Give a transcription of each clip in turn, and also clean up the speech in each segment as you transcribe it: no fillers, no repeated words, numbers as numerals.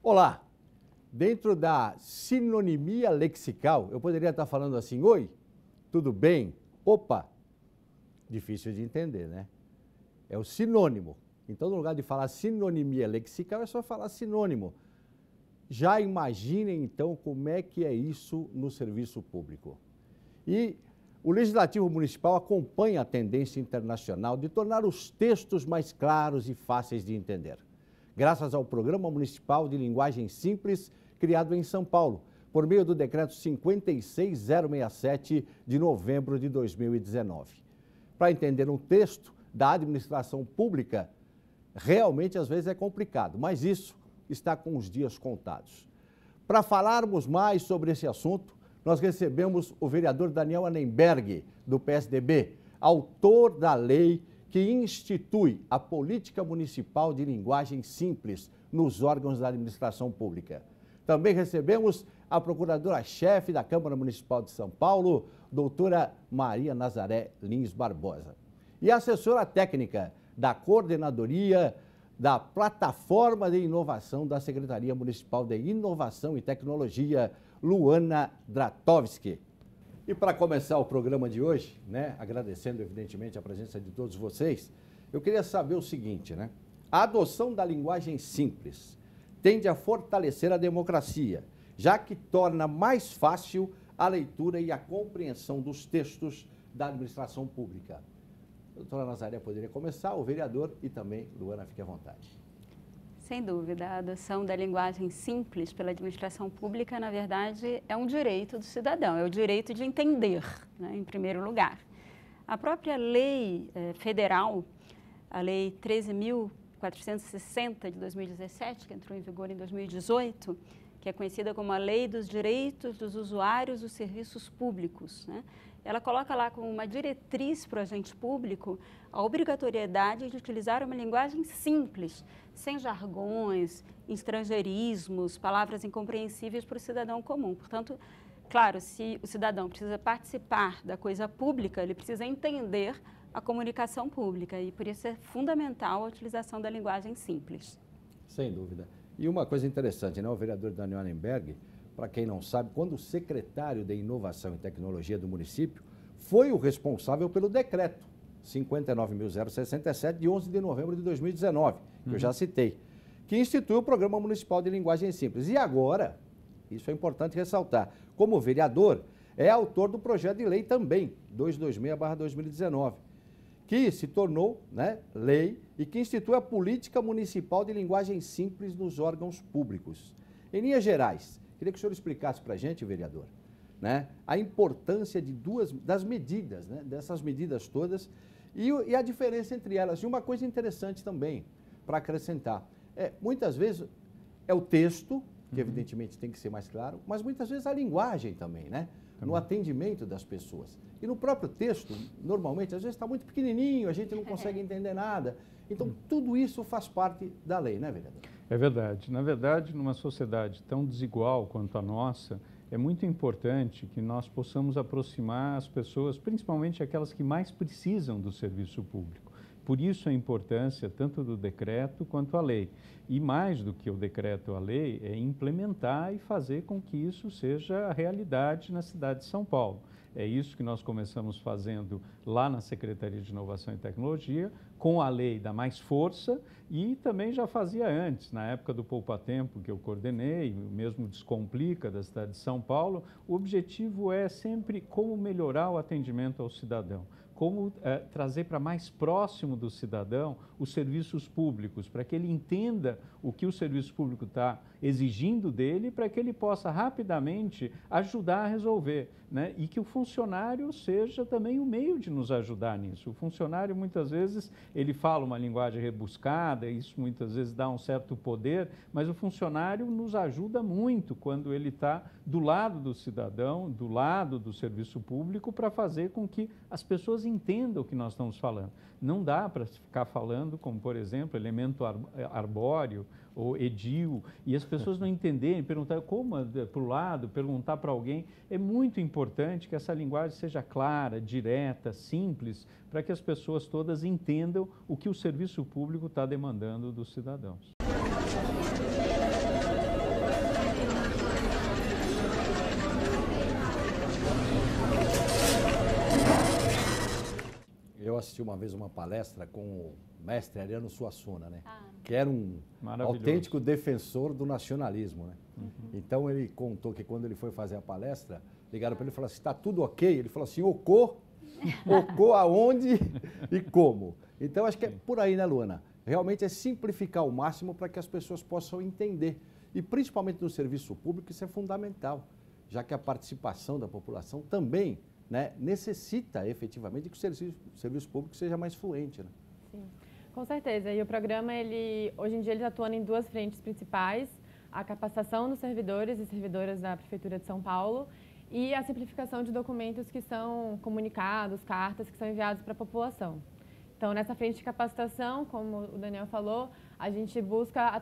Olá! Dentro da sinonimia lexical, eu poderia estar falando assim: oi, tudo bem? Opa! Difícil de entender, né? É o sinônimo. Então, no lugar de falar sinonimia lexical, é só falar sinônimo. Já imaginem, então, como é que é isso no serviço público. E o Legislativo Municipal acompanha a tendência internacional de tornar os textos mais claros e fáceis de entender, graças ao Programa Municipal de Linguagem Simples, criado em São Paulo, por meio do Decreto 56067 de novembro de 2019. Para entender um texto da administração pública, realmente às vezes é complicado, mas isso está com os dias contados. Para falarmos mais sobre esse assunto, nós recebemos o vereador Daniel Annemberg, do PSDB, autor da lei que institui a Política Municipal de Linguagem Simples nos órgãos da administração pública. Também recebemos a procuradora-chefe da Câmara Municipal de São Paulo, doutora Maria Nazaré Lins Barbosa, e a assessora técnica da Coordenadoria da Plataforma de Inovação da Secretaria Municipal de Inovação e Tecnologia, Luana Dratovski. E para começar o programa de hoje, agradecendo evidentemente a presença de todos vocês, eu queria saber o seguinte, A adoção da linguagem simples tende a fortalecer a democracia, já que torna mais fácil a leitura e a compreensão dos textos da administração pública. A doutora Nazaré poderia começar, o vereador e também Luana, fique à vontade. Sem dúvida, a adoção da linguagem simples pela administração pública, na verdade, é um direito do cidadão, é o direito de entender, em primeiro lugar. A própria lei federal, a Lei 13.460 de 2017, que entrou em vigor em 2018, que é conhecida como a Lei dos Direitos dos Usuários dos Serviços Públicos, ela coloca lá como uma diretriz para o agente público a obrigatoriedade de utilizar uma linguagem simples, sem jargões, estrangeirismos, palavras incompreensíveis para o cidadão comum. Portanto, claro, se o cidadão precisa participar da coisa pública, ele precisa entender a comunicação pública e por isso é fundamental a utilização da linguagem simples. Sem dúvida. E uma coisa interessante, o vereador Daniel Annemberg, para quem não sabe, quando o secretário de Inovação e Tecnologia do município foi o responsável pelo decreto 59.067 de 11 de novembro de 2019, que eu já citei, que institui o Programa Municipal de Linguagem Simples. E agora, isso é importante ressaltar, como vereador, é autor do projeto de lei também, 226/2019, que se tornou lei e que institui a Política Municipal de Linguagem Simples nos órgãos públicos. Em linhas gerais, queria que o senhor explicasse para a gente, vereador, a importância das medidas, dessas medidas todas e a diferença entre elas. E uma coisa interessante também, para acrescentar, muitas vezes é o texto, que evidentemente tem que ser mais claro, mas muitas vezes a linguagem também, no atendimento das pessoas. E no próprio texto, normalmente, às vezes está muito pequenininho, a gente não consegue entender nada. Então, tudo isso faz parte da lei, vereador? É verdade. Na verdade, numa sociedade tão desigual quanto a nossa, é muito importante que nós possamos aproximar as pessoas, principalmente aquelas que mais precisam do serviço público. Por isso a importância tanto do decreto quanto a lei. E mais do que o decreto ou a lei, é implementar e fazer com que isso seja a realidade na cidade de São Paulo. É isso que nós começamos fazendo lá na Secretaria de Inovação e Tecnologia, com a lei dá mais força e também já fazia antes, na época do Poupa Tempo que eu coordenei, o mesmo Descomplica da cidade de São Paulo. O objetivo é sempre como melhorar o atendimento ao cidadão, como trazer para mais próximo do cidadão os serviços públicos, para que ele entenda o que o serviço público está exigindo dele, para que ele possa rapidamente ajudar a resolver, e que o funcionário seja também o meio de nos ajudar nisso. O funcionário, muitas vezes, ele fala uma linguagem rebuscada, isso muitas vezes dá um certo poder, mas o funcionário nos ajuda muito quando ele está do lado do cidadão, do lado do serviço público, para fazer com que as pessoas entendam o que nós estamos falando. Não dá para ficar falando como, por exemplo, elemento arbóreo ou edil, e as pessoas não entenderem, perguntar como para o lado, perguntar para alguém. É muito importante que essa linguagem seja clara, direta, simples, para que as pessoas todas entendam o que o serviço público está demandando dos cidadãos. Eu assisti uma vez uma palestra com o mestre Ariano Suassuna, né? Que era um autêntico defensor do nacionalismo, né? Então ele contou que quando ele foi fazer a palestra, ligaram para ele e falaram assim, está tudo ok? Ele falou assim, ocô aonde e como? Então acho que é por aí, né, Luana? Realmente é simplificar ao máximo para que as pessoas possam entender. E principalmente no serviço público isso é fundamental, já que a participação da população também, né, necessita efetivamente que o serviço público seja mais fluente, né? Sim, com certeza. E o programa, hoje em dia, ele atua em duas frentes principais: a capacitação dos servidores e servidoras da Prefeitura de São Paulo e a simplificação de documentos que são comunicados, cartas que são enviados para a população. Então, nessa frente de capacitação, como o Daniel falou, a gente busca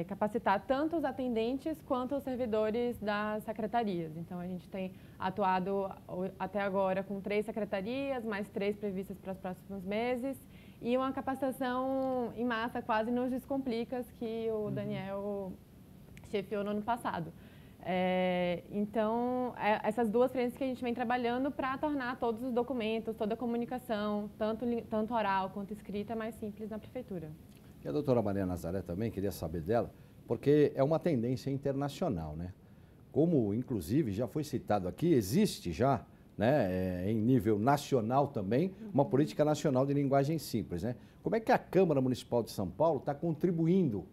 capacitar tanto os atendentes quanto os servidores das secretarias. Então, a gente tem atuado até agora com 3 secretarias, mais 3 previstas para os próximos meses, e uma capacitação em massa quase nos Descomplicas, que o Daniel chefiou no ano passado. Então, essas duas frentes que a gente vem trabalhando para tornar todos os documentos, toda a comunicação, tanto oral quanto escrita, mais simples na Prefeitura. E a doutora Maria Nazaré também, queria saber dela, porque é uma tendência internacional, né? Como, inclusive, já foi citado aqui, existe já, né, em nível nacional também, uma política nacional de linguagem simples, né? Como é que a Câmara Municipal de São Paulo está contribuindo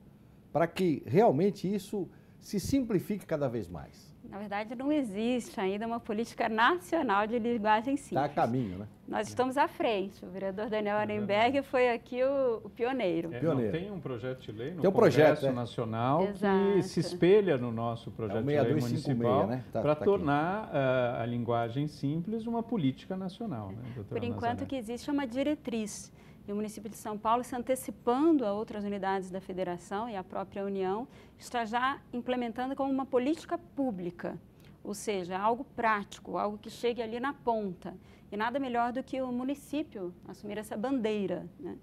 para que realmente isso se simplifique cada vez mais? Na verdade, não existe ainda uma política nacional de linguagem simples. Está a caminho, né? Nós estamos à frente. O vereador Daniel Arenberg foi aqui o pioneiro. Não, tem um projeto de lei no tem um Congresso Nacional que se espelha no nosso projeto de lei municipal, né? Para tornar a linguagem simples uma política nacional. Né, por enquanto, o que existe é uma diretriz. E o município de São Paulo, se antecipando a outras unidades da federação e a própria União, está já implementando como uma política pública, ou seja, algo prático, algo que chegue ali na ponta. E nada melhor do que o município assumir essa bandeira, né?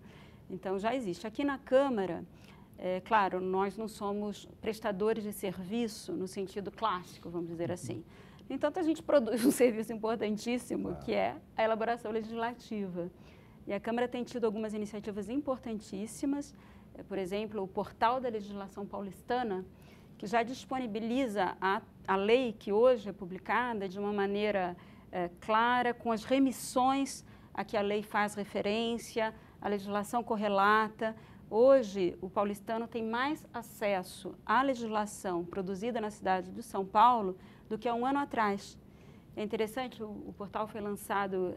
Então, já existe. Aqui na Câmara, claro, nós não somos prestadores de serviço no sentido clássico, vamos dizer assim. No entanto, a gente produz um serviço importantíssimo, que é a elaboração legislativa. E a Câmara tem tido algumas iniciativas importantíssimas, por exemplo, o Portal da Legislação Paulistana, que já disponibiliza a lei que hoje é publicada de uma maneira clara, com as remissões a que a lei faz referência, a legislação correlata. Hoje, o paulistano tem mais acesso à legislação produzida na cidade de São Paulo do que há um ano atrás. É interessante, o portal foi lançado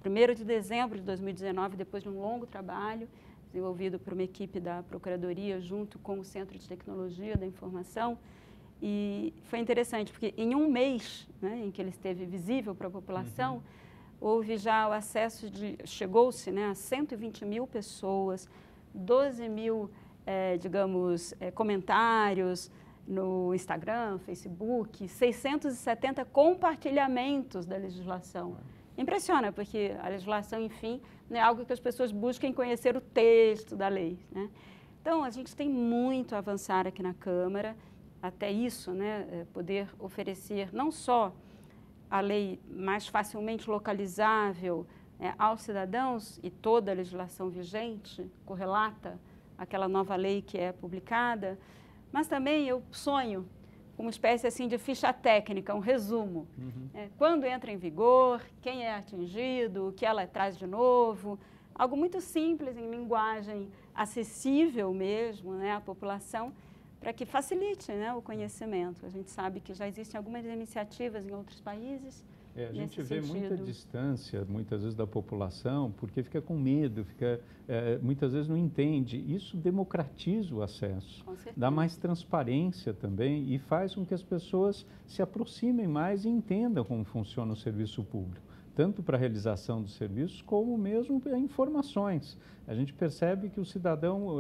1º de dezembro de 2019, depois de um longo trabalho, desenvolvido por uma equipe da Procuradoria, junto com o Centro de Tecnologia da Informação. E foi interessante, porque em um mês, né, em que ele esteve visível para a população, houve já o acesso chegou-se, né, a 120 mil pessoas, 12 mil, comentários no Instagram, Facebook, 670 compartilhamentos da legislação. Impressiona, porque a legislação, enfim, não é algo que as pessoas busquem conhecer o texto da lei, né? Então, a gente tem muito a avançar aqui na Câmara, até isso, né, poder oferecer não só a lei mais facilmente localizável aos cidadãos e toda a legislação vigente correlata àquela nova lei que é publicada, mas também eu sonho uma espécie assim de ficha técnica, um resumo. Quando entra em vigor, quem é atingido, o que ela traz de novo, algo muito simples, em linguagem acessível mesmo, né, à população, para que facilite, né, o conhecimento. A gente sabe que já existem algumas iniciativas em outros países. A gente vê muita distância, muitas vezes, da população, porque fica com medo, muitas vezes não entende. Isso democratiza o acesso, dá mais transparência também e faz com que as pessoas se aproximem mais e entendam como funciona o serviço público, tanto para a realização dos serviços, como mesmo para informações. A gente percebe que o cidadão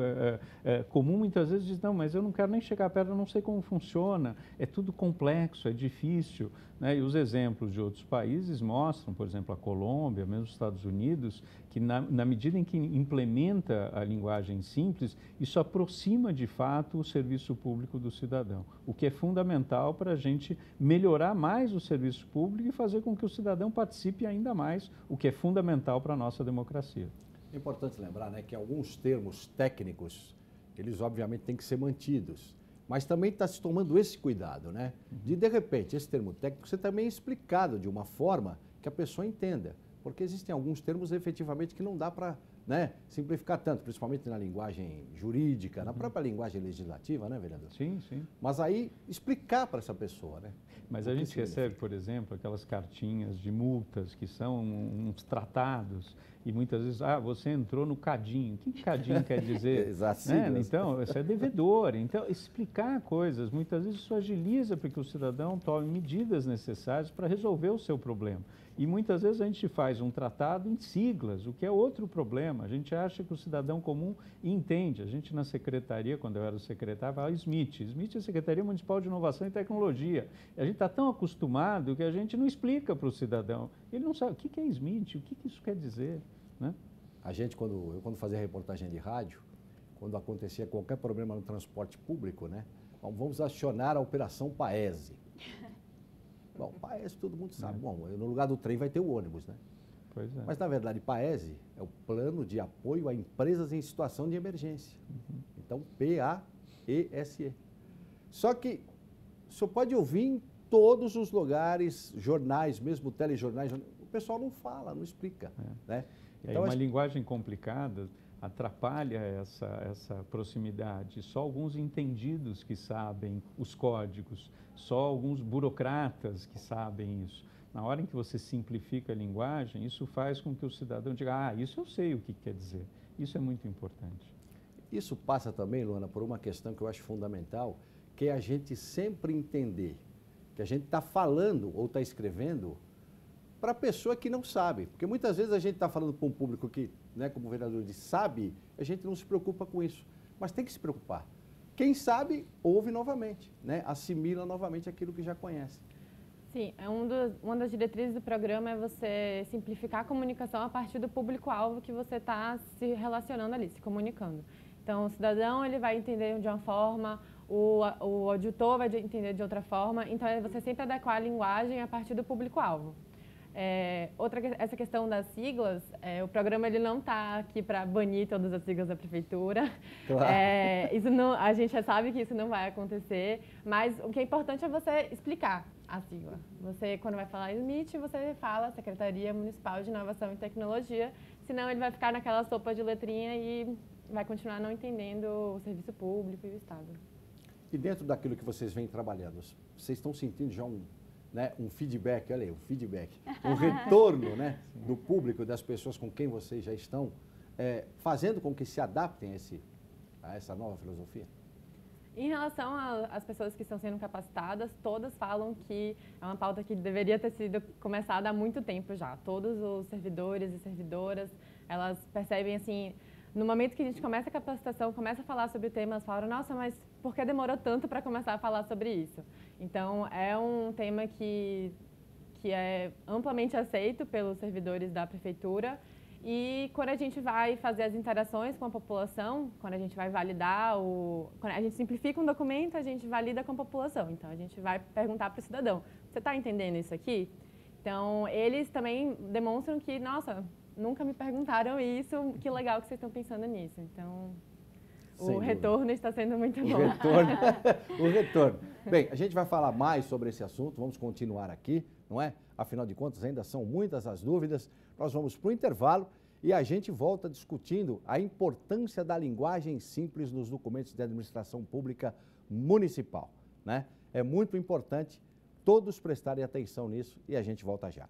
comum muitas vezes diz, não, mas eu não quero nem chegar perto, eu não sei como funciona, é tudo complexo, é difícil, né? E os exemplos de outros países mostram, por exemplo, a Colômbia, mesmo os Estados Unidos, que na medida em que implementa a linguagem simples, isso aproxima de fato o serviço público do cidadão, o que é fundamental para a gente melhorar mais o serviço público e fazer com que o cidadão participe ainda mais, o que é fundamental para a nossa democracia. É importante lembrar, né, que alguns termos técnicos, eles obviamente têm que ser mantidos, mas também está se tomando esse cuidado, né, de repente, esse termo técnico ser também explicado de uma forma que a pessoa entenda, porque existem alguns termos efetivamente que não dá para, né, simplificar tanto, principalmente na linguagem jurídica, na própria linguagem legislativa, né, vereador? Sim, sim. Mas aí explicar para essa pessoa, né? Mas a gente recebe, por exemplo, aquelas cartinhas de multas que são uns tratados e muitas vezes, você entrou no cadinho. O que cadinho quer dizer? Exato. Né? Então, você é devedor. Então, explicar coisas, muitas vezes isso agiliza para que o cidadão tome medidas necessárias para resolver o seu problema. E muitas vezes a gente faz um tratado em siglas, o que é outro problema. A gente acha que o cidadão comum entende. A gente na secretaria, quando eu era secretário, falava SMIT. SMIT é a Secretaria Municipal de Inovação e Tecnologia. E a gente está tão acostumado que a gente não explica para o cidadão. Ele não sabe o que é SMIT, o que isso quer dizer, né? A gente, quando fazia reportagem de rádio, quando acontecia qualquer problema no transporte público, né? Vamos acionar a Operação Paese. Bom, Paese todo mundo sabe. Bom, no lugar do trem vai ter o ônibus, né? Pois é. Mas, na verdade, Paese é o Plano de Apoio a Empresas em Situação de Emergência. Então, PAESE. Só que o senhor pode ouvir em todos os lugares, jornais, mesmo telejornais, o pessoal não fala, não explica, né? Então, uma linguagem complicada atrapalha essa proximidade. Só alguns entendidos que sabem os códigos, só alguns burocratas que sabem isso. Na hora em que você simplifica a linguagem, isso faz com que o cidadão diga, isso eu sei o que quer dizer. Isso é muito importante. Isso passa também, Luana, por uma questão que eu acho fundamental, que é a gente sempre entender que a gente está falando ou está escrevendo para a pessoa que não sabe. Porque muitas vezes a gente está falando para um público que, né, como o vereador disse, sabe, a gente não se preocupa com isso. Mas tem que se preocupar. Quem sabe, ouve novamente, né? Assimila novamente aquilo que já conhece. Sim, uma das diretrizes do programa é você simplificar a comunicação a partir do público-alvo que você está se relacionando ali, se comunicando. Então, o cidadão ele vai entender de uma forma, o auditor vai entender de outra forma, então é você sempre adequar a linguagem a partir do público-alvo. Essa questão das siglas, o programa ele não está aqui para banir todas as siglas da prefeitura. Claro. A gente já sabe que isso não vai acontecer, mas o que é importante é você explicar a sigla. Você, quando vai falar SMIT, você fala Secretaria Municipal de Inovação e Tecnologia, senão ele vai ficar naquela sopa de letrinha e vai continuar não entendendo o serviço público e o Estado. E dentro daquilo que vocês vêm trabalhando, vocês estão sentindo já um feedback, olha aí, um retorno, né, do público, das pessoas com quem vocês já estão, fazendo com que se adaptem a essa nova filosofia? Em relação às pessoas que estão sendo capacitadas, todas falam que é uma pauta que deveria ter sido começada há muito tempo já. Todos os servidores e servidoras, elas percebem assim, no momento que a gente começa a capacitação, começa a falar sobre o tema, elas falam, nossa, mas por que demorou tanto para começar a falar sobre isso? Então, é um tema que é amplamente aceito pelos servidores da prefeitura e quando a gente vai fazer as interações com a população, quando a gente vai validar, quando a gente simplifica um documento, a gente valida com a população. Então, a gente vai perguntar para o cidadão, você está entendendo isso aqui? Então, eles também demonstram que, nossa, nunca me perguntaram isso, que legal que vocês estão pensando nisso. Então, o retorno está sendo muito bom. O retorno. Bem, a gente vai falar mais sobre esse assunto, vamos continuar aqui, não é? Afinal de contas, ainda são muitas as dúvidas. Nós vamos para o intervalo e a gente volta discutindo a importância da linguagem simples nos documentos de administração pública municipal, né? É muito importante todos prestarem atenção nisso e a gente volta já.